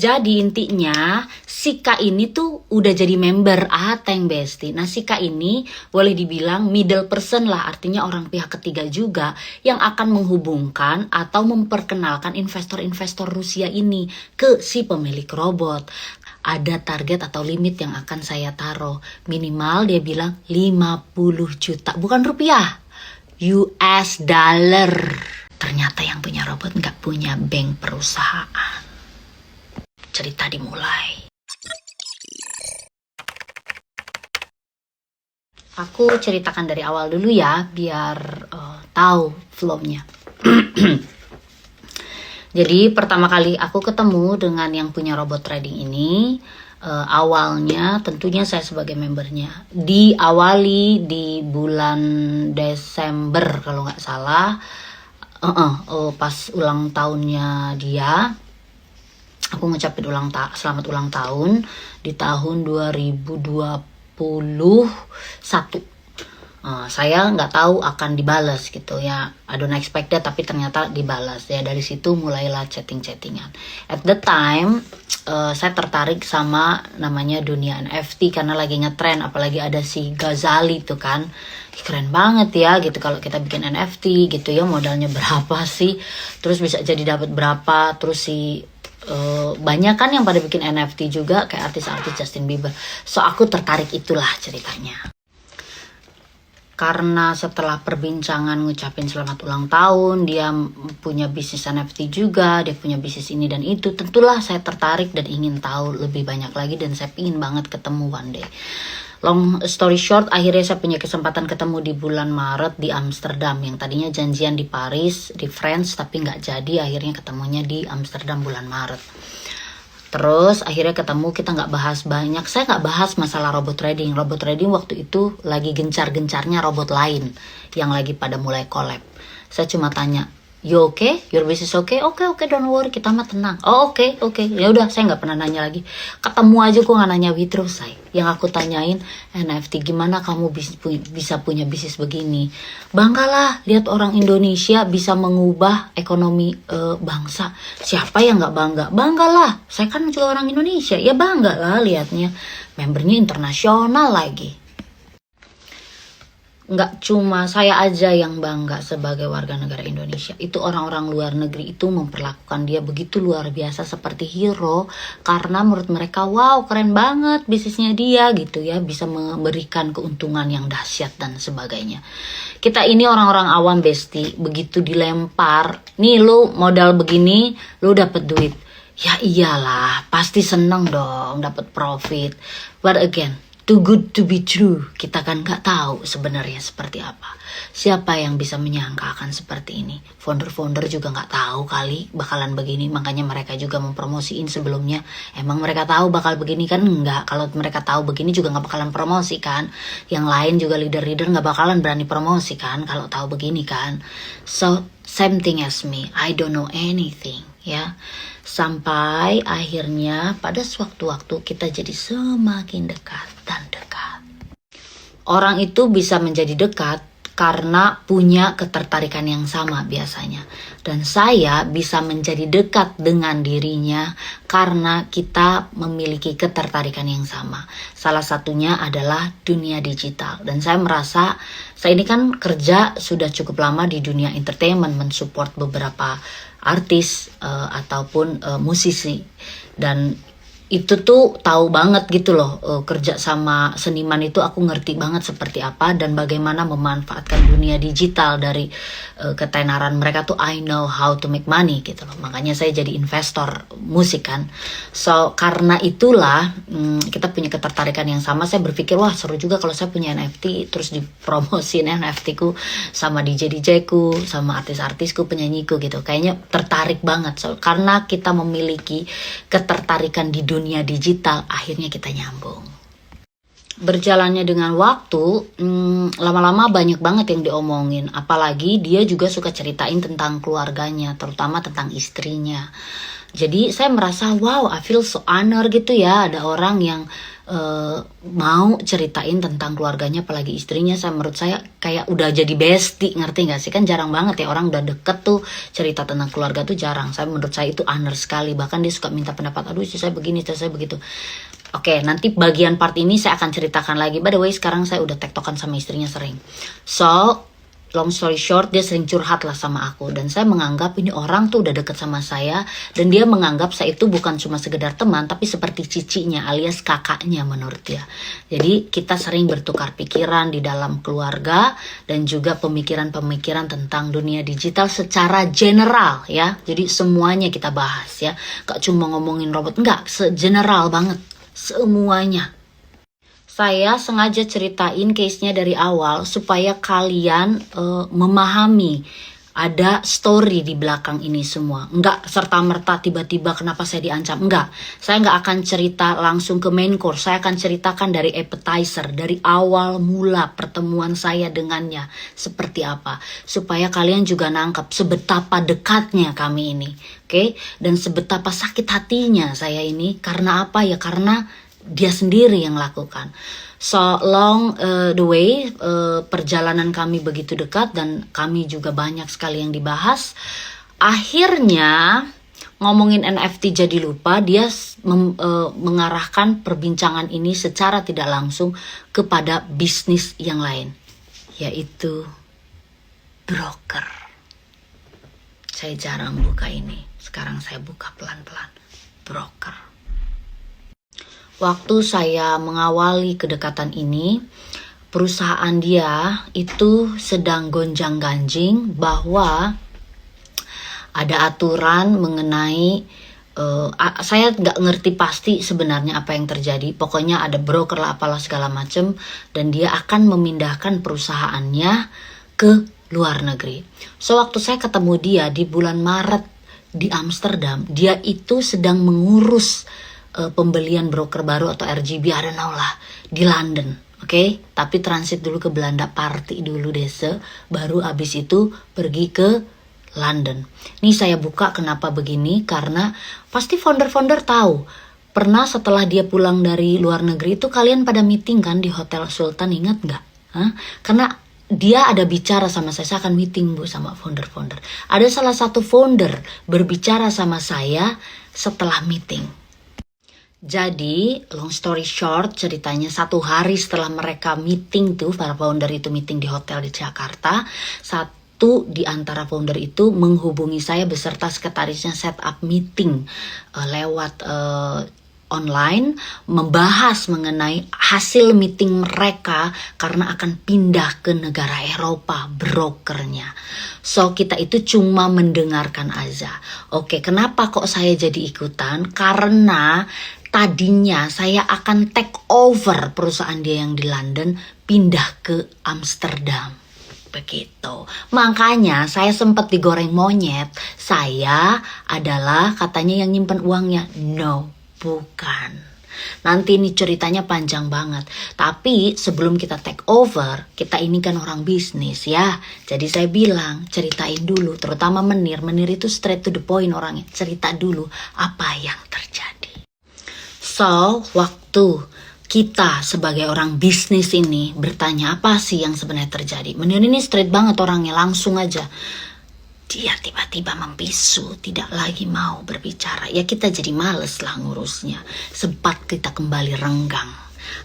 Jadi intinya si Kak ini tuh udah jadi member Ateng Besti. Nah si Kak ini boleh dibilang middle person lah, artinya orang pihak ketiga juga yang akan menghubungkan atau memperkenalkan investor-investor Rusia ini ke si pemilik robot. Ada target atau limit yang akan saya taruh. Minimal dia bilang 50 juta, bukan rupiah, US dollar. Ternyata yang punya robot nggak punya bank perusahaan. Cerita dimulai. Aku ceritakan dari awal dulu ya, biar tahu flow-nya. Jadi pertama kali aku ketemu dengan yang punya robot trading ini, awalnya tentunya saya sebagai membernya. Diawali di bulan Desember kalau nggak salah, pas ulang tahunnya dia. Aku ngucapin selamat ulang tahun di tahun 2021. Saya nggak tahu akan dibalas gitu ya. I don't expect that, tapi ternyata dibalas ya. Dari situ mulailah chatting-chattingan. At the time, saya tertarik sama namanya dunia NFT karena lagi ngetren, apalagi ada si Ghazali tuh kan. Keren banget ya gitu kalau kita bikin NFT gitu ya, modalnya berapa sih? Terus bisa jadi dapat berapa? Terus si banyak kan yang pada bikin NFT juga kayak artis-artis Justin Bieber. So aku tertarik, itulah ceritanya. Karena setelah perbincangan ngucapin selamat ulang tahun, dia punya bisnis NFT juga, dia punya bisnis ini dan itu, tentulah saya tertarik dan ingin tahu lebih banyak lagi, dan saya pingin banget ketemu one day. Long story short, akhirnya saya punya kesempatan ketemu di bulan Maret di Amsterdam. Yang tadinya janjian di Paris, di France, tapi nggak jadi. Akhirnya ketemunya di Amsterdam bulan Maret. Terus akhirnya ketemu, kita nggak bahas banyak. Saya nggak bahas masalah robot trading. Robot trading waktu itu lagi gencar-gencarnya robot lain yang lagi pada mulai collab. Saya cuma tanya, you okay? Your business okay? Oke, don't worry, kita mah tenang. Oh oke. Ya udah, saya nggak pernah nanya lagi. Ketemu aja gue nggak nanya terus saya. Yang aku tanyain, NFT gimana kamu bisa punya bisnis begini? Banggalah lihat orang Indonesia bisa mengubah ekonomi bangsa. Siapa yang nggak bangga? Banggalah, saya kan juga orang Indonesia, ya bangga lah liatnya. Membernya internasional lagi. Nggak cuma saya aja yang bangga sebagai warga negara Indonesia. Itu orang-orang luar negeri itu memperlakukan dia begitu luar biasa seperti hero. Karena menurut mereka, wow keren banget bisnisnya dia gitu ya. Bisa memberikan keuntungan yang dahsyat dan sebagainya. Kita ini orang-orang awam Besti, begitu dilempar, nih lu modal begini, lu dapet duit. Ya iyalah, pasti seneng dong dapat profit. But again, too good to be true. Kita kan nggak tahu sebenarnya seperti apa. Siapa yang bisa menyangka akan seperti ini? Founder-founder juga nggak tahu kali bakalan begini. Makanya mereka juga mempromosiin sebelumnya. Emang mereka tahu bakal begini kan? Enggak. Kalau mereka tahu begini juga nggak bakalan promosi kan? Yang lain juga leader-leader nggak bakalan berani promosi kan? Kalau tahu begini kan? So same thing as me. I don't know anything ya. Sampai akhirnya pada sewaktu-waktu kita jadi semakin dekat dan dekat. Orang itu bisa menjadi dekat karena punya ketertarikan yang sama biasanya. Dan saya bisa menjadi dekat dengan dirinya karena kita memiliki ketertarikan yang sama. Salah satunya adalah dunia digital. Dan saya merasa, saya ini kan kerja sudah cukup lama di dunia entertainment, mensupport beberapa artis ataupun musisi, dan itu tuh tahu banget gitu loh, kerja sama seniman itu aku ngerti banget seperti apa dan bagaimana memanfaatkan dunia digital dari ketenaran mereka tuh. I know how to make money gitu loh, makanya saya jadi investor musik kan. So karena itulah kita punya ketertarikan yang sama. Saya berpikir wah seru juga kalau saya punya NFT terus dipromosin NFT ku sama DJ ku sama artis-artisku, penyanyiku gitu, kayaknya tertarik banget. So karena kita memiliki ketertarikan di dunia digital, akhirnya kita nyambung. Berjalannya dengan waktu, lama-lama banyak banget yang diomongin. Apalagi dia juga suka ceritain tentang keluarganya, terutama tentang istrinya. Jadi saya merasa wow, I feel so honor gitu ya, ada orang yang mau ceritain tentang keluarganya, apalagi istrinya. Menurut saya kayak udah jadi bestie, ngerti gak sih? Kan jarang banget ya orang udah deket tuh cerita tentang keluarga tuh jarang. Menurut saya itu honor sekali. Bahkan dia suka minta pendapat, aduh istri saya begini, istri saya begitu. Oke, nanti bagian part ini saya akan ceritakan lagi. By the way, sekarang saya udah tektokan sama istrinya sering. So, long story short, dia sering curhat lah sama aku. Dan saya menganggap ini orang tuh udah deket sama saya. Dan dia menganggap saya itu bukan cuma sekedar teman, tapi seperti cicinya alias kakaknya menurut dia. Jadi kita sering bertukar pikiran di dalam keluarga. Dan juga pemikiran-pemikiran tentang dunia digital secara general ya. Jadi semuanya kita bahas ya. Gak cuma ngomongin robot, enggak, segeneral banget. Semuanya. Saya sengaja ceritain case-nya dari awal supaya kalian memahami ada story di belakang ini semua. Enggak serta-merta tiba-tiba kenapa saya diancam. Enggak. Saya enggak akan cerita langsung ke main course. Saya akan ceritakan dari appetizer, dari awal mula pertemuan saya dengannya seperti apa. Supaya kalian juga nangkep sebetapa dekatnya kami ini. Oke? Dan sebetapa sakit hatinya saya ini. Karena apa ya? Karena dia sendiri yang lakukan. So long the way, perjalanan kami begitu dekat dan kami juga banyak sekali yang dibahas. Akhirnya ngomongin NFT jadi lupa, dia mengarahkan perbincangan ini secara tidak langsung kepada bisnis yang lain, yaitu broker. Saya jarang buka ini, sekarang saya buka pelan-pelan. Broker. Waktu saya mengawali kedekatan ini, perusahaan dia itu sedang gonjang-ganjing bahwa ada aturan mengenai, saya nggak ngerti pasti sebenarnya apa yang terjadi. Pokoknya ada broker lah apalah segala macem, dan dia akan memindahkan perusahaannya ke luar negeri. So waktu saya ketemu dia di bulan Maret di Amsterdam, dia itu sedang mengurus pembelian broker baru atau RGB, I don't know lah, di London, oke? Tapi transit dulu ke Belanda, party dulu desa, baru abis itu pergi ke London. Nih saya buka kenapa begini, karena pasti founder-founder tahu. Pernah setelah dia pulang dari luar negeri itu kalian pada meeting kan di Hotel Sultan, ingat nggak? Karena dia ada bicara sama saya akan meeting bu sama founder-founder. Ada salah satu founder berbicara sama saya setelah meeting. Jadi, long story short, ceritanya 1 hari setelah mereka meeting tuh, para founder itu meeting di hotel di Jakarta, satu di antara founder itu menghubungi saya beserta sekretarisnya set up meeting lewat online, membahas mengenai hasil meeting mereka karena akan pindah ke negara Eropa brokernya. So kita itu cuma mendengarkan aja. Oke, kenapa kok saya jadi ikutan? Karena tadinya saya akan take over perusahaan dia yang di London, pindah ke Amsterdam. Begitu. Makanya saya sempat digoreng monyet. Saya adalah katanya yang nyimpen uangnya. No, bukan. Nanti ini ceritanya panjang banget. Tapi sebelum kita take over, kita ini kan orang bisnis ya. Jadi saya bilang, ceritain dulu. Terutama Menir. Menir itu straight to the point orangnya. Cerita dulu apa yang terjadi. So, waktu kita sebagai orang bisnis ini bertanya apa sih yang sebenarnya terjadi. Menir ini straight banget orangnya, langsung aja. Dia tiba-tiba membisu, tidak lagi mau berbicara. Ya kita jadi males lah ngurusnya. Sempat kita kembali renggang.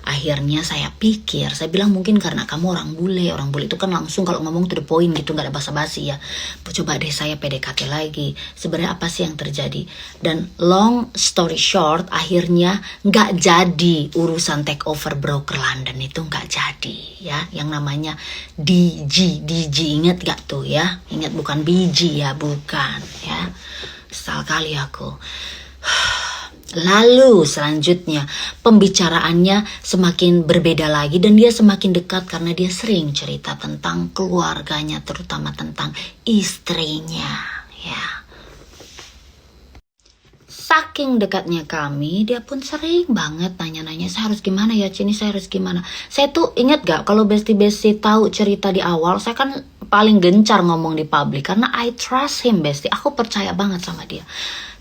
Akhirnya saya pikir, saya bilang mungkin karena kamu orang bule. Orang bule itu kan langsung kalau ngomong to the point gitu, gak ada basa-basi ya. Coba deh saya PDKT lagi. Sebenarnya apa sih yang terjadi? Dan long story short, akhirnya gak jadi urusan take over broker London itu gak jadi ya. Yang namanya DG ingat gak tuh ya? Ingat bukan BG ya, bukan ya. Kesal kali aku. Lalu selanjutnya pembicaraannya semakin berbeda lagi dan dia semakin dekat karena dia sering cerita tentang keluarganya, terutama tentang istrinya ya. Saking dekatnya kami, dia pun sering banget nanya-nanya, saya harus gimana ya Cini, saya harus gimana. Saya tuh ingat gak kalau Besti tahu cerita di awal, saya kan paling gencar ngomong di publik karena I trust him Besti, aku percaya banget sama dia.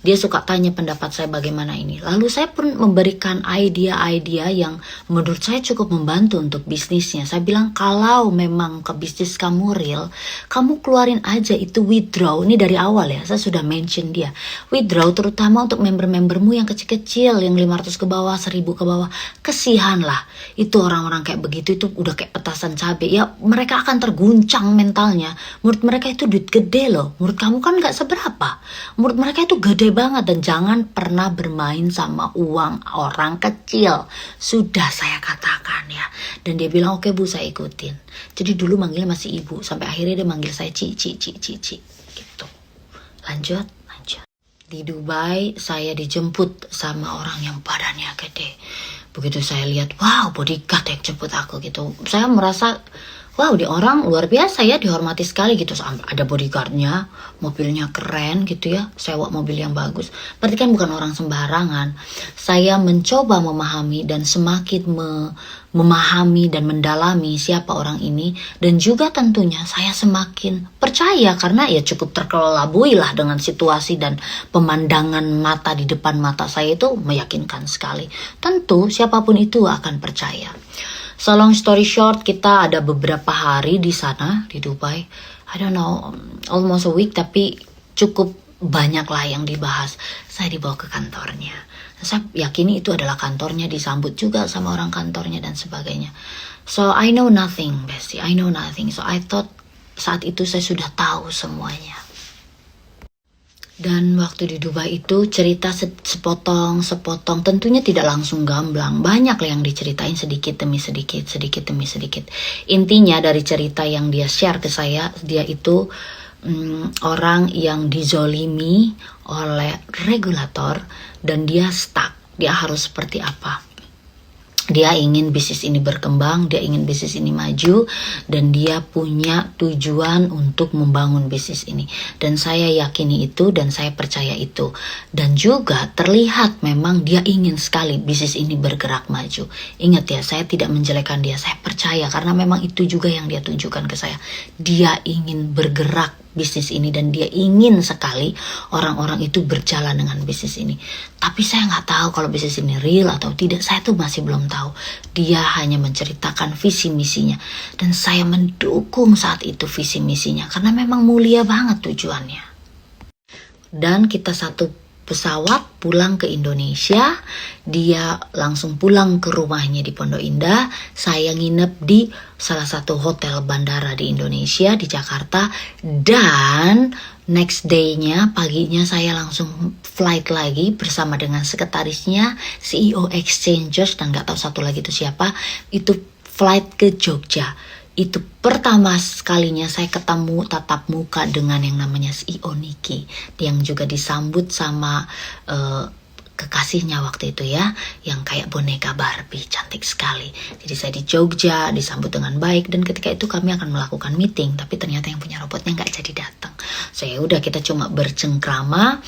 Dia suka tanya pendapat saya bagaimana ini. Lalu saya pun memberikan ide-ide yang menurut saya cukup membantu untuk bisnisnya. Saya bilang kalau memang ke bisnis kamu real, kamu keluarin aja itu withdraw. Ini dari awal ya, saya sudah mention dia. Withdraw terutama untuk member-membermu yang kecil-kecil, yang 500 ke bawah, 1000 ke bawah. Kesihan lah. Itu orang-orang kayak begitu itu udah kayak petasan cabai. Ya mereka akan terguncang mentalnya. Menurut mereka itu duit gede loh. Menurut kamu kan gak seberapa. Menurut mereka itu gede banget. Dan jangan pernah bermain sama uang orang kecil. Sudah saya katakan ya. Dan dia bilang oke bu saya ikutin. Jadi dulu manggilnya masih ibu. Sampai akhirnya dia manggil saya Ci gitu. Lanjut. Di Dubai saya dijemput sama orang yang badannya gede. Begitu saya lihat, wow bodyguard yang jemput aku gitu. Saya merasa, wow dia orang luar biasa ya, dihormati sekali gitu. Ada bodyguardnya, mobilnya keren gitu ya, sewa mobil yang bagus. Berarti kan bukan orang sembarangan. Saya mencoba memahami dan semakin memahami dan mendalami siapa orang ini. Dan juga tentunya saya semakin percaya karena ya cukup terkelabui lah dengan situasi dan pemandangan mata di depan mata saya itu meyakinkan sekali. Tentu siapapun itu akan percaya. So long story short, kita ada beberapa hari di sana di Dubai. I don't know, almost a week, tapi cukup banyak lah yang dibahas. Saya dibawa ke kantornya. Saya yakini itu adalah kantornya, disambut juga sama orang kantornya dan sebagainya. So I know nothing, bestie. I know nothing. So I thought saat itu saya sudah tahu semuanya. Dan waktu di Dubai itu cerita sepotong, tentunya tidak langsung gamblang. Banyak lah yang diceritain sedikit demi sedikit. Intinya dari cerita yang dia share ke saya, dia itu orang yang dizolimi oleh regulator dan dia stuck. Dia harus seperti apa? Dia ingin bisnis ini berkembang, dia ingin bisnis ini maju, dan dia punya tujuan untuk membangun bisnis ini. Dan saya yakini itu, dan saya percaya itu. Dan juga terlihat memang dia ingin sekali bisnis ini bergerak maju. Ingat ya, saya tidak menjelekkan dia, saya percaya karena memang itu juga yang dia tunjukkan ke saya. Dia ingin bergerak bisnis ini dan dia ingin sekali orang-orang itu berjalan dengan bisnis ini. Tapi saya nggak tahu kalau bisnis ini real atau tidak. Saya tuh masih belum tahu. Dia hanya menceritakan visi misinya dan saya mendukung saat itu visi misinya karena memang mulia banget tujuannya. Dan kita satu pesawat pulang ke Indonesia. Dia langsung pulang ke rumahnya di Pondok Indah. Saya nginep di salah satu hotel bandara di Indonesia, di Jakarta. Dan next day-nya, paginya saya langsung flight lagi bersama dengan sekretarisnya, CEO Exchanges, dan gak tahu satu lagi itu siapa. Itu flight ke Jogja. Itu pertama sekalinya saya ketemu tatap muka dengan yang namanya CEO Niki, yang juga disambut sama kekasihnya waktu itu ya, yang kayak boneka Barbie, cantik sekali. Jadi saya di Jogja disambut dengan baik dan ketika itu kami akan melakukan meeting, tapi ternyata yang punya robotnya nggak jadi datang. Saya udah kita cuma bercengkrama.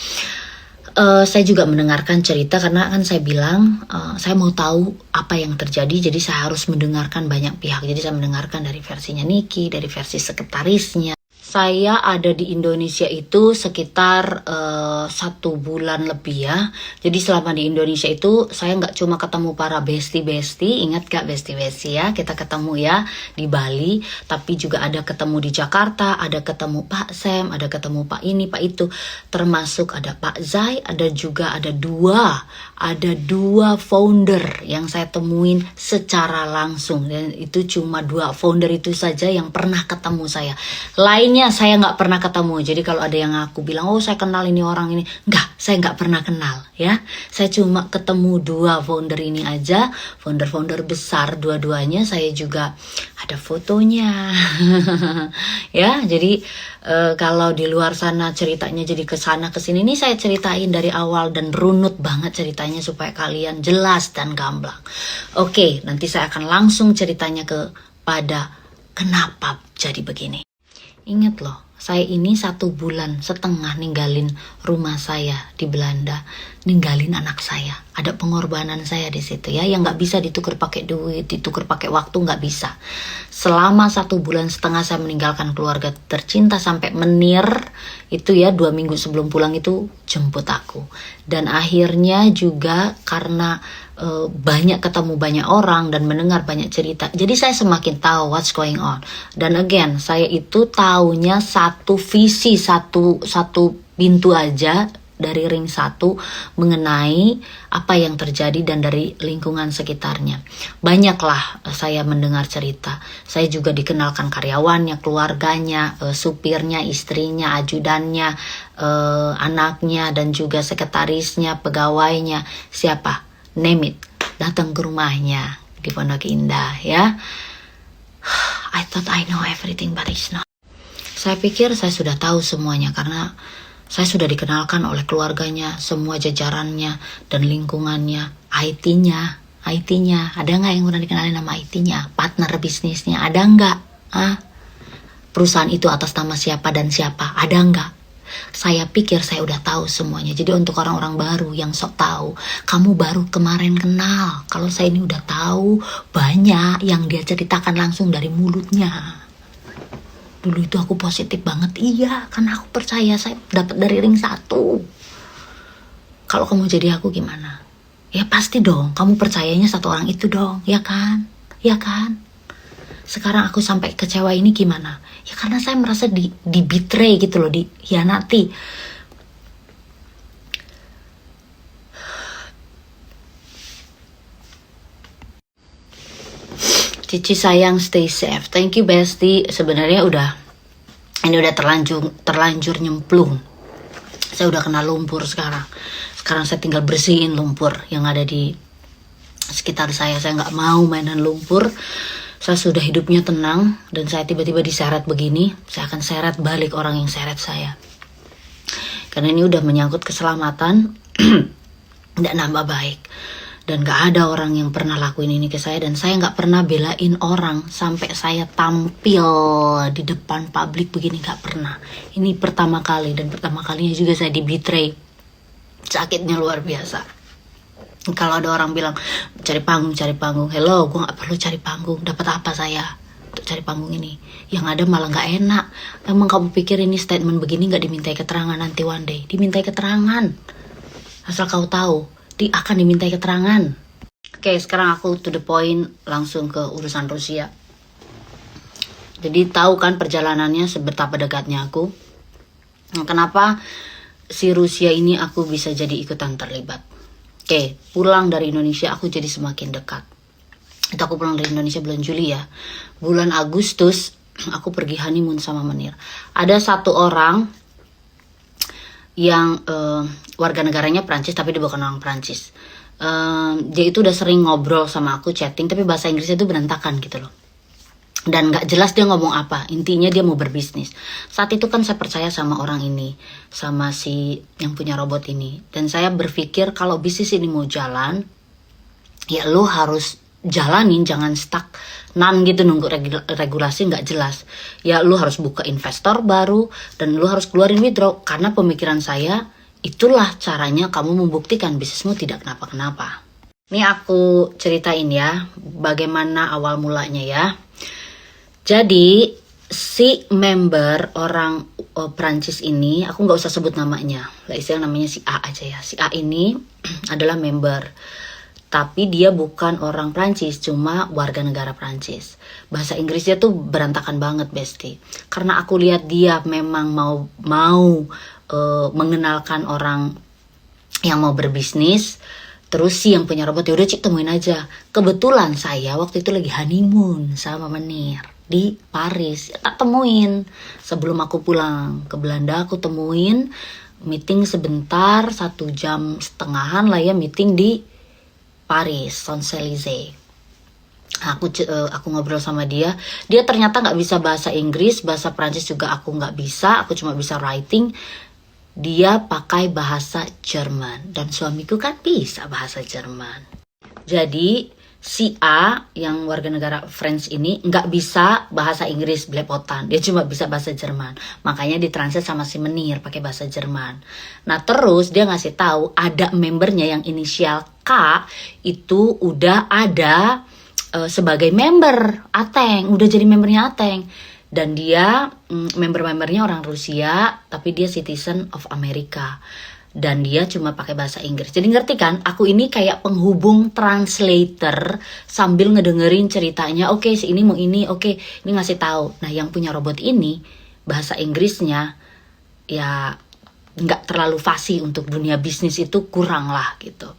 Saya juga mendengarkan cerita karena kan saya bilang saya mau tahu apa yang terjadi, jadi saya harus mendengarkan banyak pihak. Jadi saya mendengarkan dari versinya Niki, dari versi sekretarisnya. Saya ada di Indonesia itu sekitar 1 bulan lebih ya. Jadi selama di Indonesia itu saya nggak cuma ketemu para besti-besti, ingat gak besti-besti ya, kita ketemu ya di Bali, tapi juga ada ketemu di Jakarta, ada ketemu Pak Sam, ada ketemu Pak ini, Pak itu, termasuk ada Pak Zai, ada juga ada dua founder yang saya temuin secara langsung, dan itu cuma 2 founder itu saja yang pernah ketemu saya. Lainnya saya nggak pernah ketemu. Jadi kalau ada yang aku bilang, oh saya kenal ini orang ini, saya nggak pernah kenal ya. Saya cuma ketemu 2 founder ini aja, founder besar dua-duanya. Saya juga ada fotonya ya. Jadi kalau di luar sana ceritanya jadi kesana kesini, ini saya ceritain dari awal dan runut banget ceritanya supaya kalian jelas dan gamblang. Oke, nanti saya akan langsung ceritanya kepada kenapa jadi begini. Ingat loh, Saya ini 1,5 bulan ninggalin rumah saya di Belanda, ninggalin anak saya. Ada pengorbanan saya di situ ya, yang nggak bisa ditukar pakai duit, ditukar pakai waktu, nggak bisa. Selama 1,5 bulan saya meninggalkan keluarga tercinta sampai menir itu ya, 2 minggu sebelum pulang itu jemput aku. Dan akhirnya juga karena banyak ketemu banyak orang dan mendengar banyak cerita, jadi saya semakin tahu what's going on. Dan again, saya itu taunya satu visi, satu pintu aja dari ring 1 mengenai apa yang terjadi dan dari lingkungan sekitarnya. Banyaklah saya mendengar cerita. Saya juga dikenalkan karyawannya, keluarganya, supirnya, istrinya, ajudannya, anaknya, dan juga sekretarisnya, pegawainya, siapa? Name it, datang ke rumahnya di Pondok Indah ya. I thought I know everything but it's not. Saya pikir saya sudah tahu semuanya karena saya sudah dikenalkan oleh keluarganya, semua jajarannya dan lingkungannya. IT-nya, ada nggak yang udah dikenalin nama IT-nya? Partner bisnisnya ada nggak? Perusahaan itu atas nama siapa dan siapa? Ada nggak? Saya pikir saya udah tahu semuanya. Jadi untuk orang-orang baru yang sok tahu, kamu baru kemarin kenal. Kalau saya ini udah tahu banyak yang dia ceritakan langsung dari mulutnya. Dulu itu aku positif banget, iya, karena aku percaya saya dapat dari ring 1. Kalau kamu jadi aku gimana? Ya pasti dong, kamu percayanya satu orang itu dong, ya kan? Ya kan? Sekarang aku sampai kecewa ini gimana? Ya karena saya merasa di betray gitu loh, dikhianati. Cici sayang, stay safe. Thank you Besti. Sebenarnya ini udah terlanjur nyemplung. Saya udah kena lumpur sekarang. Sekarang saya tinggal bersihin lumpur yang ada di sekitar saya. Saya nggak mau mainan lumpur. Saya sudah hidupnya tenang dan saya tiba-tiba diseret begini. Saya akan seret balik orang yang seret saya. Karena ini udah menyangkut keselamatan. Tidak nambah baik. Dan gak ada orang yang pernah lakuin ini ke saya. Dan saya gak pernah belain orang sampai saya tampil di depan publik begini, gak pernah. Ini pertama kali, dan pertama kalinya juga saya di-betray. Sakitnya luar biasa. Kalau ada orang bilang cari panggung, hello, gue gak perlu cari panggung. Dapat apa saya untuk cari panggung ini? Yang ada malah gak enak. Emang kamu pikir ini statement begini gak dimintai keterangan nanti one day? Dimintai keterangan. Asal kau tahu, akan dimintai keterangan. Oke, sekarang aku to the point, langsung ke urusan Rusia. Jadi tahu kan perjalanannya seberapa dekatnya aku. Kenapa si Rusia ini aku bisa jadi ikutan terlibat. Oke, pulang dari Indonesia aku jadi semakin dekat. Itu aku pulang dari Indonesia bulan Juli ya. Bulan Agustus aku pergi honeymoon sama Menir. Ada satu orang yang warga negaranya Prancis tapi dia bukan orang Prancis. Dia itu udah sering ngobrol sama aku, chatting, tapi bahasa Inggrisnya itu berantakan gitu loh. Dan gak jelas dia ngomong apa. Intinya dia mau berbisnis. Saat itu kan saya percaya sama orang ini, sama si yang punya robot ini. Dan saya berpikir kalau bisnis ini mau jalan, ya lo harus jalanin, jangan stuck nan gitu nunggu regulasi gak jelas. Ya lo harus buka investor baru dan lo harus keluarin withdraw. Karena pemikiran saya, itulah caranya kamu membuktikan bisnismu tidak kenapa-kenapa. Ini aku ceritain ya bagaimana awal mulanya ya. Jadi si member orang Prancis ini, aku nggak usah sebut namanya, lah istilah namanya si A aja ya. Si A ini adalah member, tapi dia bukan orang Prancis, cuma warga negara Prancis. Bahasa Inggrisnya tuh berantakan banget Besti. Karena aku lihat dia memang mau mengenalkan orang yang mau berbisnis. Terus si yang punya robot, yaudah Cik temuin aja. Kebetulan saya waktu itu lagi honeymoon sama Menir di Paris. Tak temuin. Sebelum aku pulang ke Belanda aku temuin, meeting sebentar, 1,5 jam lah ya, meeting di Paris, Champs-Élysées. Aku ngobrol sama dia. Dia ternyata nggak bisa bahasa Inggris, bahasa Prancis juga aku nggak bisa. Aku cuma bisa writing. Dia pakai bahasa Jerman dan suamiku kan bisa bahasa Jerman. Jadi si A yang warga negara France ini nggak bisa bahasa Inggris belepotan, dia cuma bisa bahasa Jerman, makanya ditranslate sama si Menir pakai bahasa Jerman. Nah terus dia ngasih tahu ada membernya yang inisial K itu udah ada sebagai member Ateng, udah jadi membernya Ateng, dan dia member-membernya orang Rusia tapi dia citizen of Amerika. Dan dia cuma pakai bahasa Inggris. Jadi ngerti kan? Aku ini kayak penghubung translator sambil ngedengerin ceritanya. Oke, si ini mau ini. Oke, ini ngasih tahu. Nah, yang punya robot ini bahasa Inggrisnya ya nggak terlalu fasih untuk dunia bisnis, itu kurang lah gitu.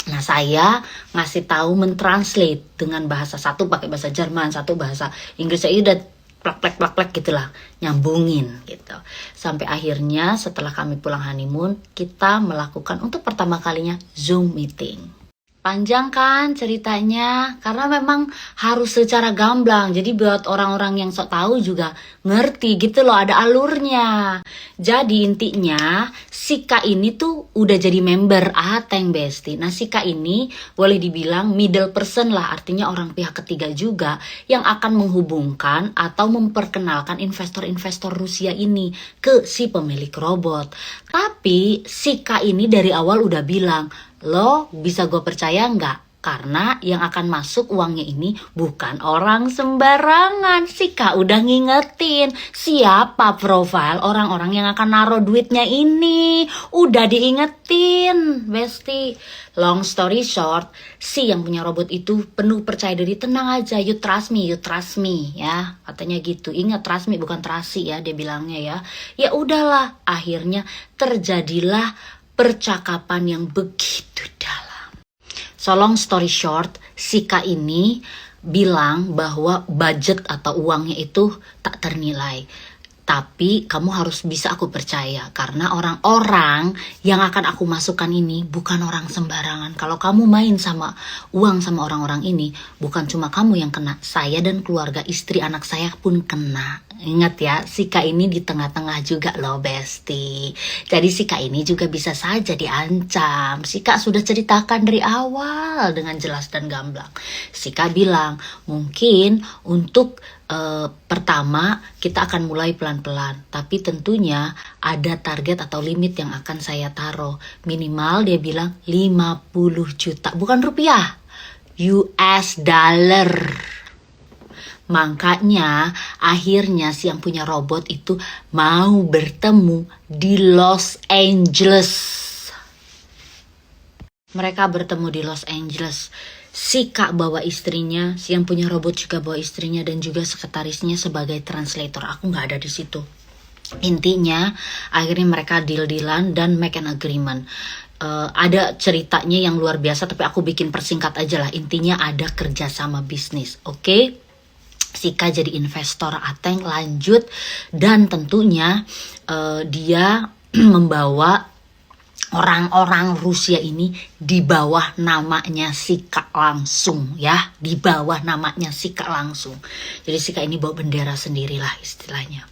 Nah, saya ngasih tahu mentranslate dengan bahasa, satu pakai bahasa Jerman, satu bahasa Inggris. Saya udah plak gitulah, nyambungin gitu. Sampai akhirnya setelah kami pulang honeymoon, kita melakukan untuk pertama kalinya Zoom meeting. Panjang kan ceritanya, karena memang harus secara gamblang. Jadi buat orang-orang yang sok tahu juga ngerti gitu loh, ada alurnya. Jadi intinya si Kak ini tuh udah jadi member Ateng Besti. Nah si Kak ini boleh dibilang middle person lah, artinya orang pihak ketiga juga yang akan menghubungkan atau memperkenalkan investor-investor Rusia ini ke si pemilik robot. Tapi si Kak ini dari awal udah bilang, lo bisa gue percaya nggak? Karena yang akan masuk uangnya ini bukan orang sembarangan. Si Kak udah ngingetin siapa profil orang-orang yang akan naruh duitnya ini. Udah diingetin, Besti. Long story short, si yang punya robot itu penuh percaya diri. Tenang aja, you trust me ya. Katanya gitu. Ingat, trust me bukan trasi ya, dia bilangnya ya. Ya udahlah, akhirnya terjadilah percakapan yang begitu dalam. So long story short, si Kak ini bilang bahwa budget atau uangnya itu tak ternilai. Tapi kamu harus bisa aku percaya, karena orang-orang yang akan aku masukkan ini bukan orang sembarangan. Kalau kamu main sama uang sama orang-orang ini, bukan cuma kamu yang kena, saya dan keluarga, istri, anak saya pun kena. Ingat ya, si Kak ini di tengah-tengah juga loh, Besti. Jadi si Kak ini juga bisa saja diancam. Si Kak sudah ceritakan dari awal dengan jelas dan gamblang. Si Kak bilang, mungkin untuk pertama kita akan mulai pelan-pelan, tapi tentunya ada target atau limit yang akan saya taruh. Minimal dia bilang 50 juta, bukan rupiah, US dollar. Makanya akhirnya si yang punya robot itu mau bertemu di Los Angeles. Mereka bertemu di Los Angeles. Si Kak bawa istrinya, si yang punya robot juga bawa istrinya dan juga sekretarisnya sebagai translator. Aku nggak ada di situ. Intinya akhirnya mereka deal-dealan dan make an agreement. Ada ceritanya yang luar biasa, tapi aku bikin persingkat aja lah. Intinya ada kerjasama bisnis, oke? Si Kak jadi investor Ateng lanjut, dan tentunya dia membawa orang-orang Rusia ini di bawah namanya si Kak langsung ya, di bawah namanya si Kak langsung. Jadi si Kak ini bawa bendera sendirilah istilahnya.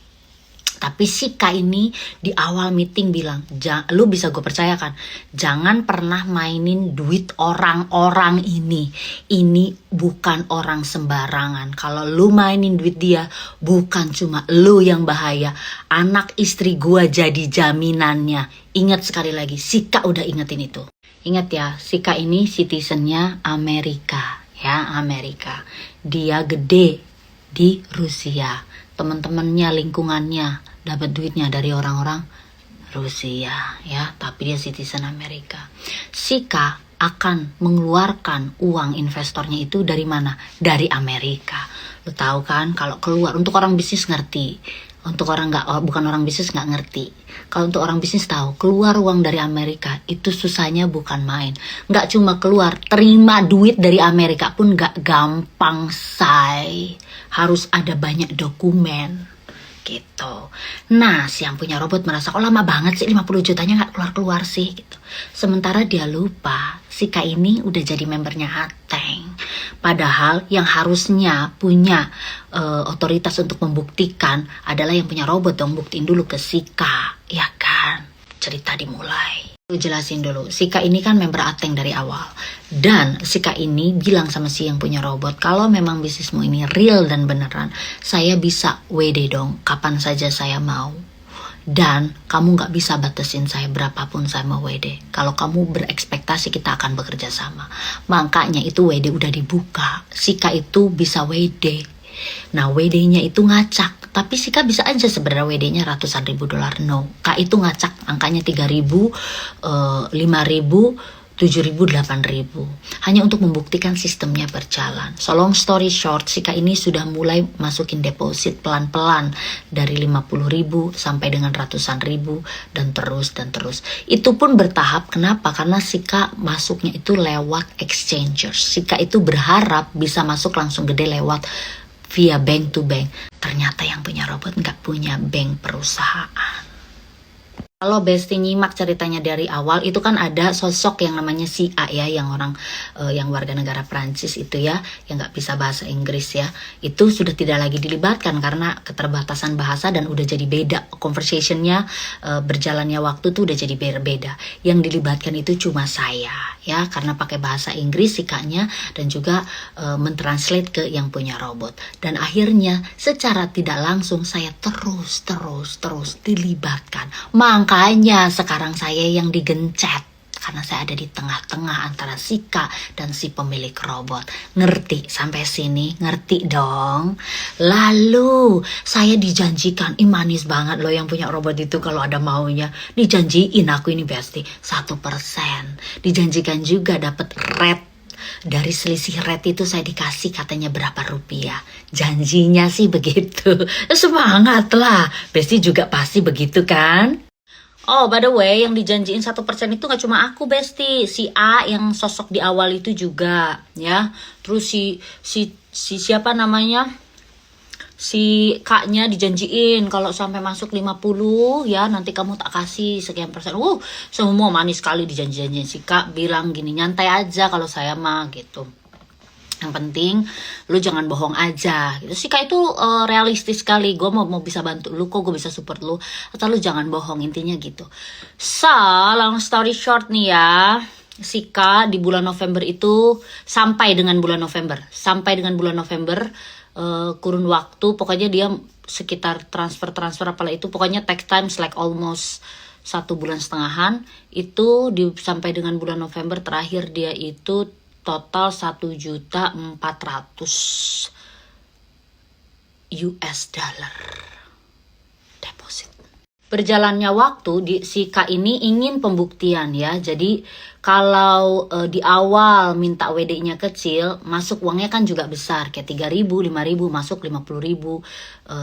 Tapi si Kak ini di awal meeting bilang, lu bisa gue percayakan, jangan pernah mainin duit orang-orang ini. Ini bukan orang sembarangan. Kalau lu mainin duit dia, bukan cuma lu yang bahaya, anak istri gue jadi jaminannya. Ingat sekali lagi, si Kak udah ingetin itu. Ingat ya, si Kak ini citizennya Amerika, ya Amerika. Dia gede di Rusia. Teman-temannya, lingkungannya dapat duitnya dari orang-orang Rusia ya, tapi dia citizen Amerika. Si Kak akan mengeluarkan uang investornya itu dari mana? Dari Amerika. Lo tahu kan, kalau keluar, untuk orang bisnis ngerti, untuk orang bukan orang bisnis nggak ngerti. Kalau untuk orang bisnis tahu, keluar uang dari Amerika itu susahnya bukan main. Nggak cuma keluar, terima duit dari Amerika pun nggak gampang, say. Harus ada banyak dokumen gitu. Nah, si yang punya robot merasa, kok lama banget sih 50 jutanya nggak keluar-keluar sih gitu. Sementara dia lupa, si Kak ini udah jadi membernya Ateng. Padahal yang harusnya punya otoritas untuk membuktikan adalah yang punya robot dong, buktiin dulu ke si Kak, ya kan? Cerita dimulai. Jelasin dulu, si Kak ini kan member Ateng dari awal. Dan si Kak ini bilang sama si yang punya robot, kalau memang bisnismu ini real dan beneran, saya bisa WD dong, kapan saja saya mau. Dan kamu gak bisa batasin saya berapapun saya mau WD. Kalau kamu berekspektasi kita akan bekerja sama. Makanya itu WD udah dibuka. Si Kak itu bisa WD. Nah WD-nya itu ngacak, tapi si Kak bisa aja sebenarnya WD-nya ratusan ribu dolar. No, Kak itu ngacak angkanya 3.000, 5.000, 7.000, 8.000, hanya untuk membuktikan sistemnya berjalan. So long story short, si Kak ini sudah mulai masukin deposit pelan-pelan dari 50.000 sampai dengan ratusan ribu dan terus. Itu pun bertahap. Kenapa? Karena si Kak masuknya itu lewat exchangers. Si Kak itu berharap bisa masuk langsung gede lewat via bank to bank. Ternyata yang punya robot nggak punya bank perusahaan. Kalau Besti nyimak ceritanya dari awal, itu kan ada sosok yang namanya si A ya, yang orang yang warga negara Prancis itu ya, yang nggak bisa bahasa Inggris ya, itu sudah tidak lagi dilibatkan karena keterbatasan bahasa dan udah jadi beda conversationnya, berjalannya waktu tuh udah jadi berbeda. Yang dilibatkan itu cuma saya ya, karena pakai bahasa Inggris sikanya dan juga mentranslate ke yang punya robot. Dan akhirnya secara tidak langsung saya terus dilibatkan. Makanya sekarang saya yang digencet karena saya ada di tengah-tengah antara si Kak dan si pemilik robot. Ngerti sampai sini? Ngerti dong. Lalu saya dijanjikan, manis banget loh yang punya robot itu kalau ada maunya. Dijanjiin aku ini Besti 1%. Dijanjikan juga dapat rate. Dari selisih rate itu saya dikasih katanya berapa rupiah. Janjinya sih begitu. Semangat lah. Besti juga pasti begitu kan? Oh, by the way, yang dijanjiin 1% itu gak cuma aku, Besti. Si A yang sosok di awal itu juga, ya. Terus si siapa namanya? Si Kaknya dijanjiin kalau sampai masuk 50 ya nanti kamu tak kasih sekian persen. Semua manis sekali dijanji-janjiin. Si Kak bilang gini, nyantai aja kalau saya mah gitu. Yang penting lu jangan bohong aja gitu. Si Kak itu realistis sekali. Gue mau bisa bantu lu kok, gue bisa support lu, atau lu jangan bohong, intinya gitu. So long story short nih ya, si Kak di bulan November itu sampai dengan bulan November kurun waktu pokoknya dia sekitar transfer apalah itu, pokoknya take times like almost 1,5 bulan itu sampai dengan bulan November terakhir dia itu total 1.400.000 US dollar deposit. Berjalannya waktu si Kak ini ingin pembuktian ya. Jadi kalau di awal minta WD-nya kecil, masuk uangnya kan juga besar, kayak 3.000, 5.000, masuk 50.000,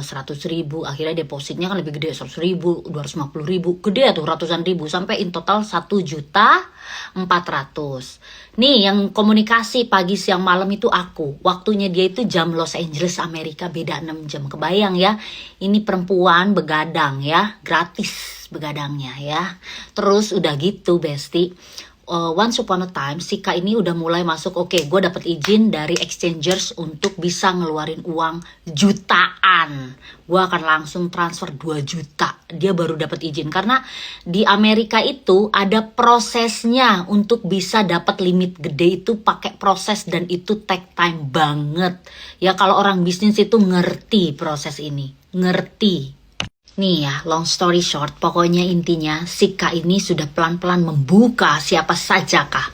100.000, akhirnya depositnya kan lebih gede, 100.000, 250.000, gede tuh ratusan ribu, sampai in total 1.400.000. Nih yang komunikasi pagi siang malam itu aku, waktunya dia itu jam Los Angeles Amerika, beda 6 jam, kebayang ya, ini perempuan begadang ya, gratis begadangnya ya. Terus udah gitu Besti, once upon a time si Kak ini udah mulai masuk, oke, gue dapet izin dari exchangers untuk bisa ngeluarin uang jutaan. Gue akan langsung transfer 2 juta. Dia baru dapat izin karena di Amerika itu ada prosesnya untuk bisa dapat limit gede, itu pakai proses dan itu take time banget. Ya kalau orang bisnis itu ngerti proses ini, ngerti. Nih ya, long story short, pokoknya intinya si Kak ini sudah pelan-pelan membuka siapa saja kah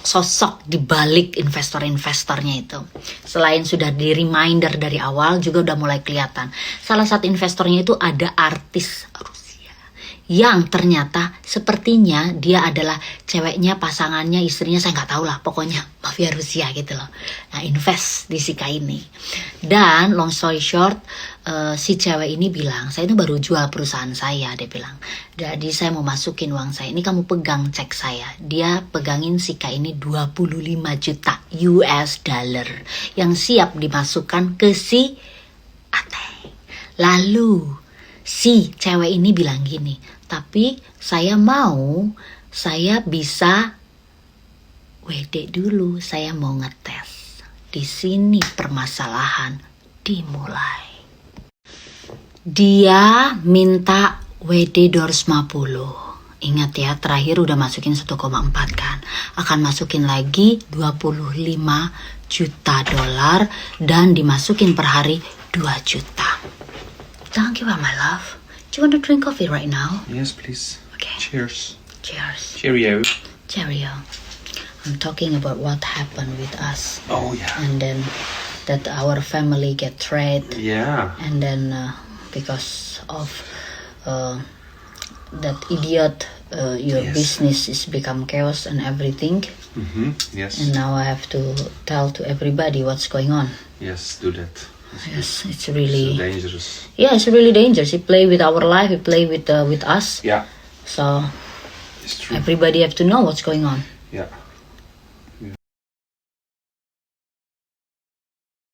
sosok di balik investor-investornya itu. Selain sudah di reminder dari awal, juga udah mulai kelihatan. Salah satu investornya itu ada artis Rusia, yang ternyata sepertinya dia adalah ceweknya, pasangannya, istrinya, saya nggak tahu lah, pokoknya mafia Rusia gitu loh. Nah, invest di si Kak ini. Dan long story short, si cewek ini bilang, saya itu baru jual perusahaan saya, dia bilang. Jadi saya mau masukin uang saya, ini kamu pegang cek saya. Dia pegangin si Kak ini 25 juta US dollar yang siap dimasukkan ke si Ateng. Lalu si cewek ini bilang gini, tapi saya bisa WD dulu, saya mau ngetes. Di sini permasalahan dimulai. Dia minta WD 250. Ingat ya, terakhir udah masukin 1,4 kan. Akan masukin lagi 25 juta dolar dan dimasukin per hari 2 juta. Thank you, my love. Do you want to drink coffee right now? Yes, please. Okay. Cheers. Cheers. Cheerio. Cheerio. I'm talking about what happened with us. Oh, yeah. And then that our family get threat. Yeah. And then because of that idiot, your Yes. business is become chaos and everything. Yes. And now I have to tell to everybody what's going on. Yes, do that. Yes, it's So really dangerous. it's really dangerous. He play with our life. He play with us. Yeah, So it's true. everybody have to know what's going on. Yeah.